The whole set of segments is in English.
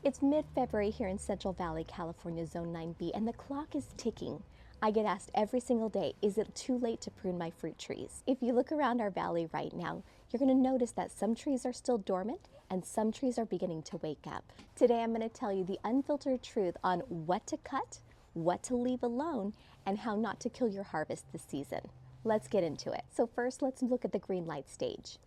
It's mid-February here in Central Valley, California, Zone 9B, and the clock is ticking. I get asked every single day, is it too late to prune my fruit trees? If you look around our valley right now, you're going to notice that some trees are still dormant and some trees are beginning to wake up. Today I'm going to tell you the unfiltered truth on what to cut, what to leave alone, and how not to kill your harvest this season. Let's get into it. So first, let's look at the green light stage.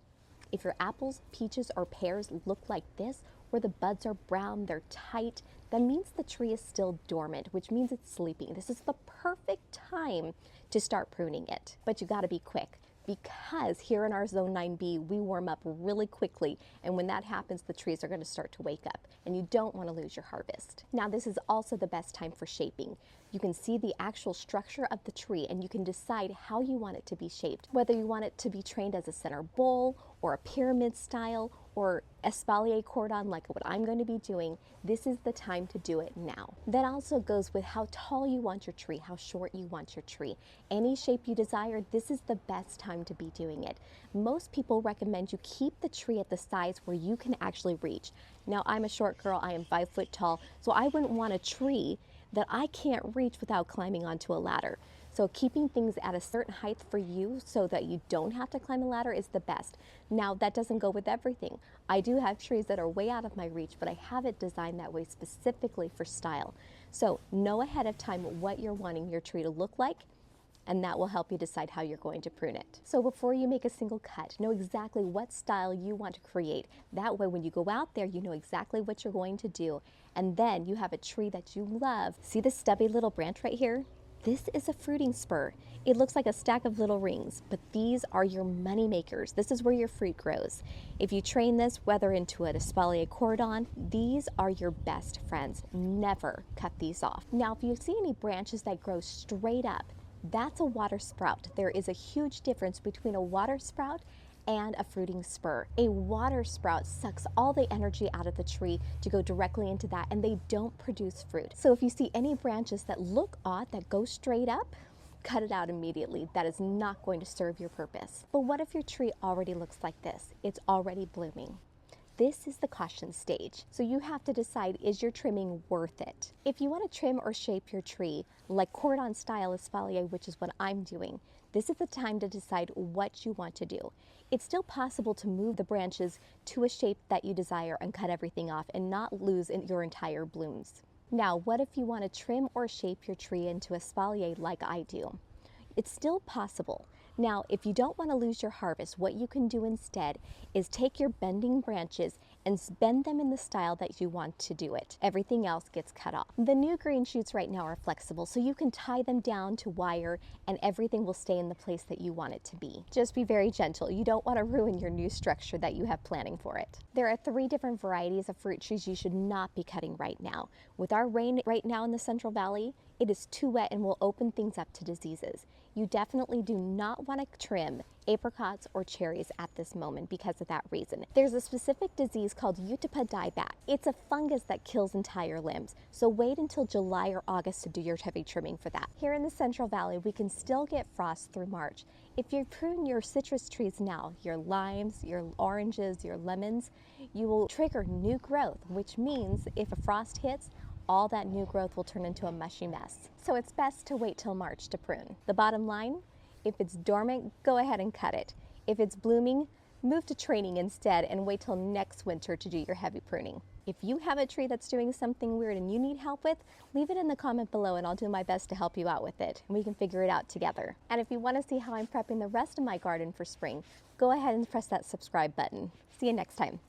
If your apples, peaches, or pears look like this, where the buds are brown, they're tight, that means the tree is still dormant, which means it's sleeping. This is the perfect time to start pruning it. But you gotta be quick, because here in our Zone 9B, we warm up really quickly, and when that happens, the trees are gonna start to wake up, and you don't wanna lose your harvest. Now, this is also the best time for shaping. You can see the actual structure of the tree, and you can decide how you want it to be shaped, whether you want it to be trained as a center bowl, or a pyramid style, or Espalier cordon like what I'm going to be doing. This is the time to do it now. That also goes with how tall you want your tree, how short you want your tree. Any shape you desire, this is the best time to be doing it. Most people recommend you keep the tree at the size where you can actually reach. Now, I'm a short girl, I am 5 foot tall, so I wouldn't want a tree that I can't reach without climbing onto a ladder. So keeping things at a certain height for you so that you don't have to climb a ladder is the best. Now, that doesn't go with everything. I do have trees that are way out of my reach, but I have it designed that way specifically for style. So know ahead of time what you're wanting your tree to look like, and that will help you decide how you're going to prune it. So before you make a single cut, know exactly what style you want to create. That way, when you go out there, you know exactly what you're going to do, and then you have a tree that you love. See this stubby little branch right here? This is a fruiting spur. It looks like a stack of little rings, but these are your money makers. This is where your fruit grows. If you train this, whether into an Espalier cordon, these are your best friends. Never cut these off. Now, if you see any branches that grow straight up, that's a water sprout. There is a huge difference between a water sprout and a fruiting spur. A water sprout sucks all the energy out of the tree to go directly into that, and they don't produce fruit. So if you see any branches that look odd, that go straight up, cut it out immediately. That is not going to serve your purpose. But what if your tree already looks like this? It's already blooming. This is the caution stage. So you have to decide, is your trimming worth it? If you want to trim or shape your tree like cordon style Espalier, which is what I'm doing, this is the time to decide what you want to do. It's still possible to move the branches to a shape that you desire and cut everything off and not lose your entire blooms. Now, what if you want to trim or shape your tree into Espalier like I do? It's still possible. Now, if you don't want to lose your harvest, what you can do instead is take your bending branches and bend them in the style that you want to do it. Everything else gets cut off. The new green shoots right now are flexible, so you can tie them down to wire and everything will stay in the place that you want it to be. Just be very gentle. You don't want to ruin your new structure that you have planning for it. There are 3 different varieties of fruit trees you should not be cutting right now. With our rain right now in the Central Valley, it is too wet and will open things up to diseases. You definitely do not want to trim apricots or cherries at this moment because of that reason. There's a specific disease called Utepa dieback. It's a fungus that kills entire limbs, so wait until July or August to do your heavy trimming for that. Here in the Central Valley, we can still get frost through March. If you prune your citrus trees now, your limes, your oranges, your lemons, you will trigger new growth, which means if a frost hits, all that new growth will turn into a mushy mess. So it's best to wait till March to prune. The bottom line, if it's dormant, go ahead and cut it. If it's blooming, move to training instead and wait till next winter to do your heavy pruning. If you have a tree that's doing something weird and you need help with, leave it in the comment below and I'll do my best to help you out with it, and we can figure it out together. And if you want to see how I'm prepping the rest of my garden for spring, go ahead and press that subscribe button. See you next time.